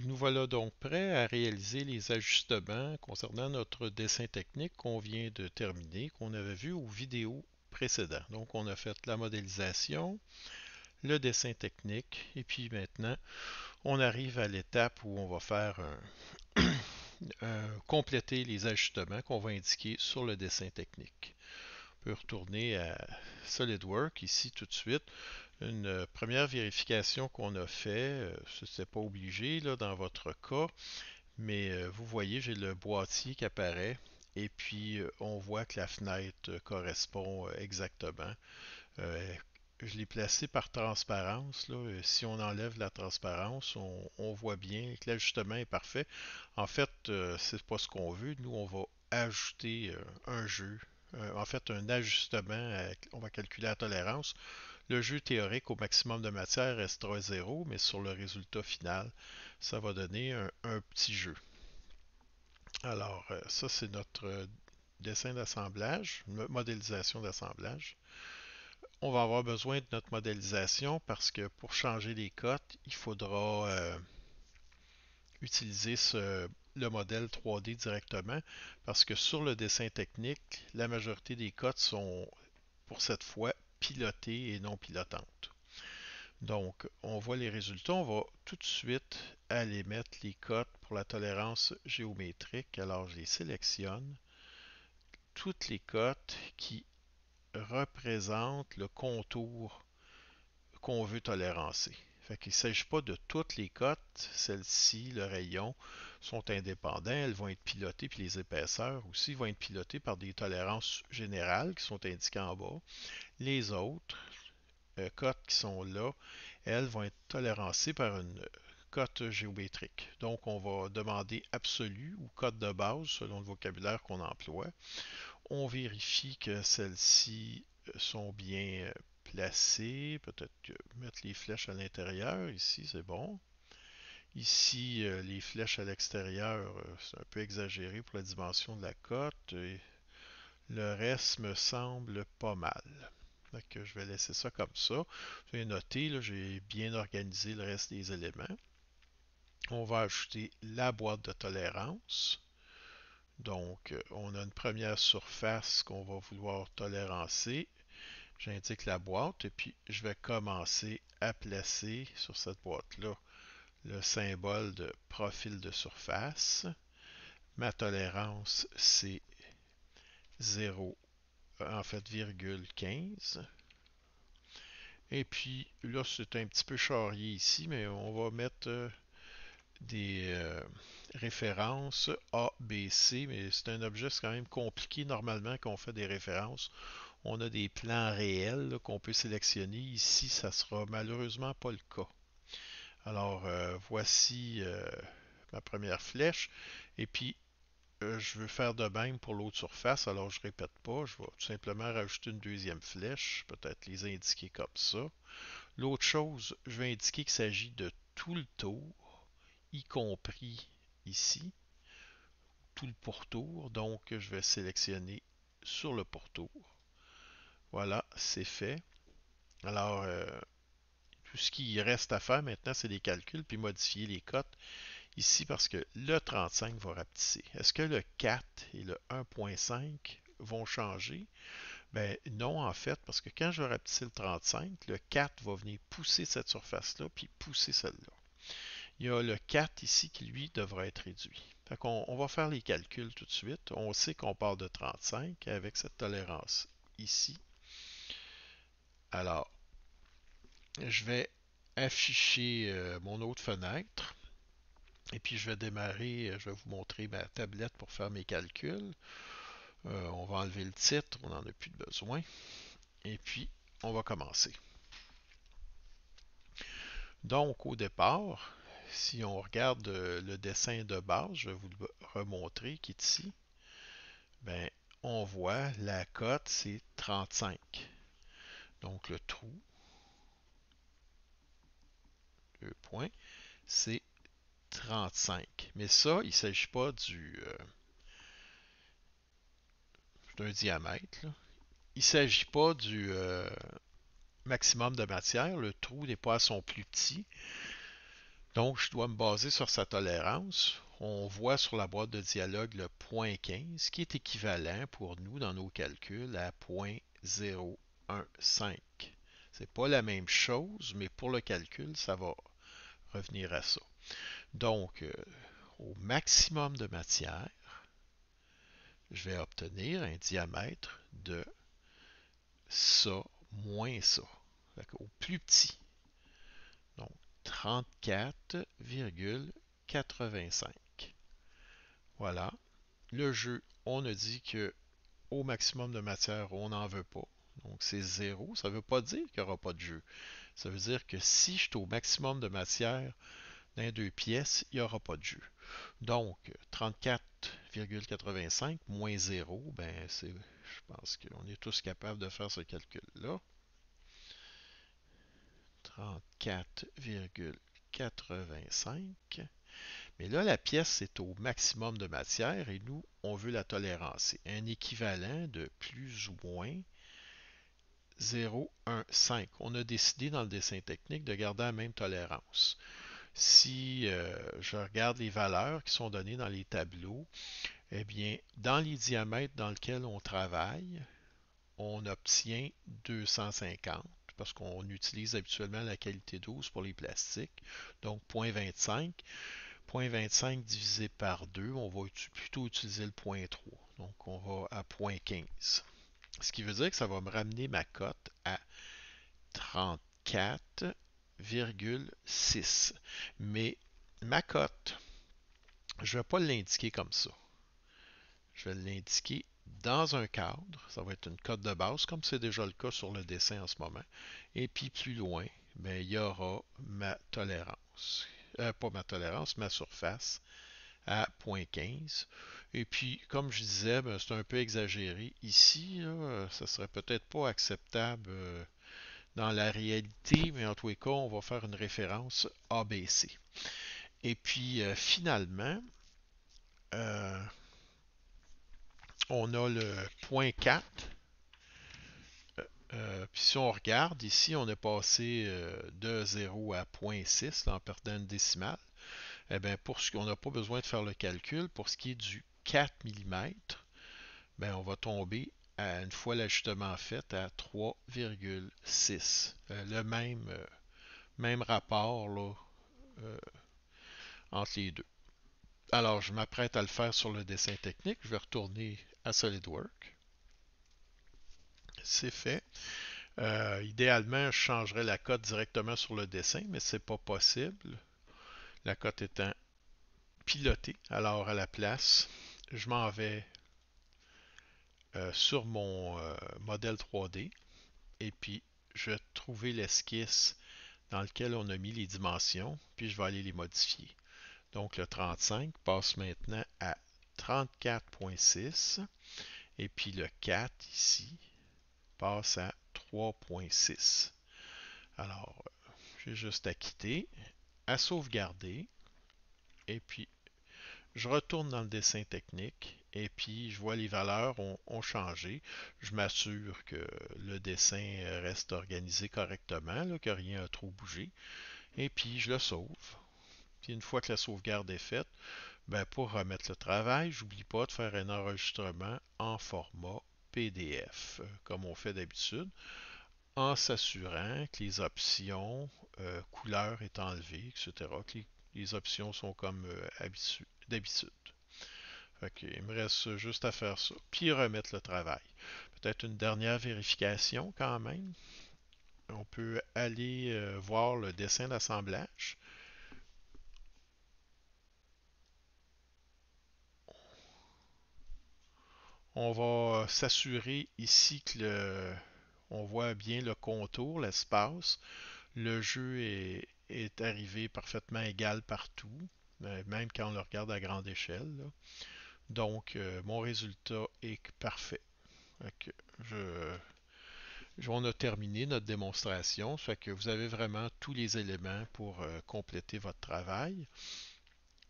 Nous voilà donc prêts à réaliser les ajustements concernant notre dessin technique qu'on vient de terminer, qu'on avait vu aux vidéos précédentes. Donc on a fait la modélisation, le dessin technique, et puis maintenant on arrive à l'étape où on va faire compléter les ajustements qu'on va indiquer sur le dessin technique. On peut retourner à SolidWorks ici tout de suite. Une première vérification qu'on a fait, ce n'est pas obligé là, dans votre cas, mais vous voyez, j'ai le boîtier qui apparaît et puis on voit que la fenêtre correspond exactement. Euh, je l'ai placé par transparence, là. Si on enlève la transparence, on voit bien que l'ajustement est parfait. En fait, c'est pas ce qu'on veut. Nous, on va ajouter un jeu. En fait, un ajustement. On va calculer la tolérance. Le jeu théorique au maximum de matière restera 0, mais sur le résultat final, ça va donner un petit jeu. Alors, ça, c'est notre dessin d'assemblage, modélisation d'assemblage. On va avoir besoin de notre modélisation parce que pour changer les cotes, il faudra utiliser le modèle 3D directement parce que sur le dessin technique, la majorité des cotes sont pour cette fois pilotées et non pilotantes. Donc, on voit les résultats. On va tout de suite aller mettre les cotes pour la tolérance géométrique. Alors, je les sélectionne. Toutes les cotes qui représentent le contour qu'on veut tolérancer. Fait qu'il ne s'agit pas de toutes les cotes. Celles-ci, le rayon, sont indépendants. Elles vont être pilotées, puis les épaisseurs aussi vont être pilotées par des tolérances générales qui sont indiquées en bas. Les autres cotes qui sont là, elles vont être tolérancées par une cote géométrique. Donc, on va demander absolu ou cote de base selon le vocabulaire qu'on emploie. On vérifie que celles-ci sont bien placées. Peut-être que mettre les flèches à l'intérieur, ici, c'est bon. Ici, les flèches à l'extérieur, c'est un peu exagéré pour la dimension de la cote. Et le reste me semble pas mal. Donc, je vais laisser ça comme ça. J'ai noté, j'ai bien organisé le reste des éléments. On va ajouter la boîte de tolérance. Donc, on a une première surface qu'on va vouloir tolérancer. J'indique la boîte et puis je vais commencer à placer sur cette boîte-là le symbole de profil de surface. Ma tolérance, c'est 0, en fait, virgule 15. Et puis là, c'est un petit peu charrié ici, mais on va mettre des références A, B, C, mais c'est un objet, c'est quand même compliqué normalement quand on fait des références. On a des plans réels qu'on peut sélectionner. Ici, ça sera malheureusement pas le cas. Alors, voici ma première flèche. Et puis, je veux faire de même pour l'autre surface. Alors, je répète pas. Je vais tout simplement rajouter une deuxième flèche. Peut-être les indiquer comme ça. L'autre chose, je vais indiquer qu'il s'agit de tout le tour, y compris ici, tout le pourtour. Donc, je vais sélectionner sur le pourtour. Voilà, c'est fait. Alors, tout ce qui reste à faire maintenant, c'est des calculs puis modifier les cotes ici parce que le 35 va rapetisser. Est-ce que le 4 et le 1.5 vont changer? Ben non, en fait, parce que quand je vais rapetisser le 35, le 4 va venir pousser cette surface-là puis pousser celle-là. Il y a le 4 ici qui, lui, devra être réduit. Fait qu'on on va faire les calculs tout de suite. On sait qu'on part de 35 avec cette tolérance ici. Alors, je vais afficher mon autre fenêtre. Et puis je vais démarrer, je vais vous montrer ma tablette pour faire mes calculs. On va enlever le titre, on n'en a plus de besoin. Et puis, on va commencer. Donc, au départ, si on regarde le dessin de base, je vais vous le remontrer qui est ici. Ben, on voit la cote, c'est 35. Donc, le trou, 2 points, c'est 35. Mais ça, il ne s'agit pas d'un diamètre, là. Il ne s'agit pas du maximum de matière. Le trou n'est pas à son plus petit. Donc, je dois me baser sur sa tolérance. On voit sur la boîte de dialogue le point 15, qui est équivalent pour nous dans nos calculs à 0.015. C'est pas la même chose, mais pour le calcul, ça va revenir à ça. Donc, au maximum de matière, je vais obtenir un diamètre de ça moins ça. Au plus petit. Donc, 34,85. Voilà. Le jeu, on a dit que au maximum de matière, on n'en veut pas. Donc, c'est zéro. Ça ne veut pas dire qu'il n'y aura pas de jeu. Ça veut dire que si je suis au maximum de matière dans deux pièces, il n'y aura pas de jeu. Donc, 34,85 moins zéro, ben je pense qu'on est tous capables de faire ce calcul-là. 34,85. Mais là, la pièce est au maximum de matière et nous, on veut la tolérancer. Un équivalent de plus ou moins 0,15. On a décidé dans le dessin technique de garder la même tolérance. Si je regarde les valeurs qui sont données dans les tableaux, eh bien, dans les diamètres dans lesquels on travaille, on obtient 250 parce qu'on utilise habituellement la qualité 12 pour les plastiques. Donc 0,25. 0,25 divisé par 2, on va plutôt utiliser le 0,3. Donc on va à 0,15. Ce qui veut dire que ça va me ramener ma cote à 34,6. Mais ma cote, je ne vais pas l'indiquer comme ça. Je vais l'indiquer dans un cadre. Ça va être une cote de base, comme c'est déjà le cas sur le dessin en ce moment. Et puis plus loin, ben, il y aura ma tolérance. Pas ma tolérance, ma surface à 0,15. Et puis, comme je disais, ben, c'est un peu exagéré. Ici, là, ça serait peut-être pas acceptable dans la réalité, mais en tous les cas, on va faire une référence ABC. Et puis, finalement, euh, on a le point 4. Puis si on regarde ici, on est passé de 0 à 0,6 en perdant une décimale. Eh bien, pour ce qu'on n'a pas besoin de faire le calcul, pour ce qui est du 4 mm, ben, on va tomber, une fois l'ajustement fait, à 3,6. Le même rapport là, euh, entre les deux. Alors, je m'apprête à le faire sur le dessin technique. Je vais retourner à SolidWorks. C'est fait. Idéalement, je changerais la cote directement sur le dessin, mais c'est pas possible. La cote étant pilotée. Alors, à la place, je m'en vais sur mon modèle 3D et puis je vais trouver l'esquisse dans lequel on a mis les dimensions, puis je vais aller les modifier. Donc le 35 passe maintenant à 34,6 et puis le 4 ici passe à 3,6. Alors, j'ai juste à quitter, à sauvegarder et puis je retourne dans le dessin technique et puis je vois les valeurs ont changé. Je m'assure que le dessin reste organisé correctement, là, que rien n'a trop bougé. Et puis je le sauve. Puis une fois que la sauvegarde est faite, ben pour remettre le travail, j'oublie pas de faire un enregistrement en format PDF, comme on fait d'habitude, en s'assurant que les options couleur est enlevée, etc., que les options sont comme d'habitude. Ok, il me reste juste à faire ça, puis remettre le travail. Peut-être une dernière vérification quand même. On peut aller voir le dessin d'assemblage. On va s'assurer ici que on voit bien le contour, l'espace. Le jeu est arrivé parfaitement égal partout, même quand on le regarde à grande échelle, là. Donc, mon résultat est parfait. Ok, je, on a terminé notre démonstration, fait que vous avez vraiment tous les éléments pour compléter votre travail.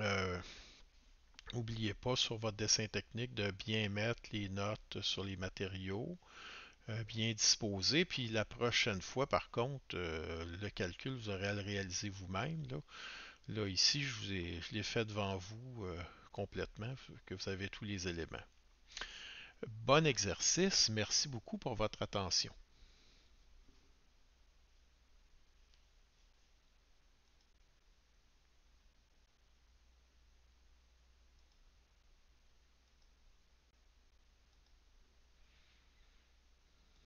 Euh, N'oubliez pas sur votre dessin technique de bien mettre les notes sur les matériaux, bien disposé. Puis la prochaine fois, par contre, le calcul, vous aurez à le réaliser vous-même, là. Là, ici, je l'ai fait devant vous complètement, que vous avez tous les éléments. Bon exercice, merci beaucoup pour votre attention.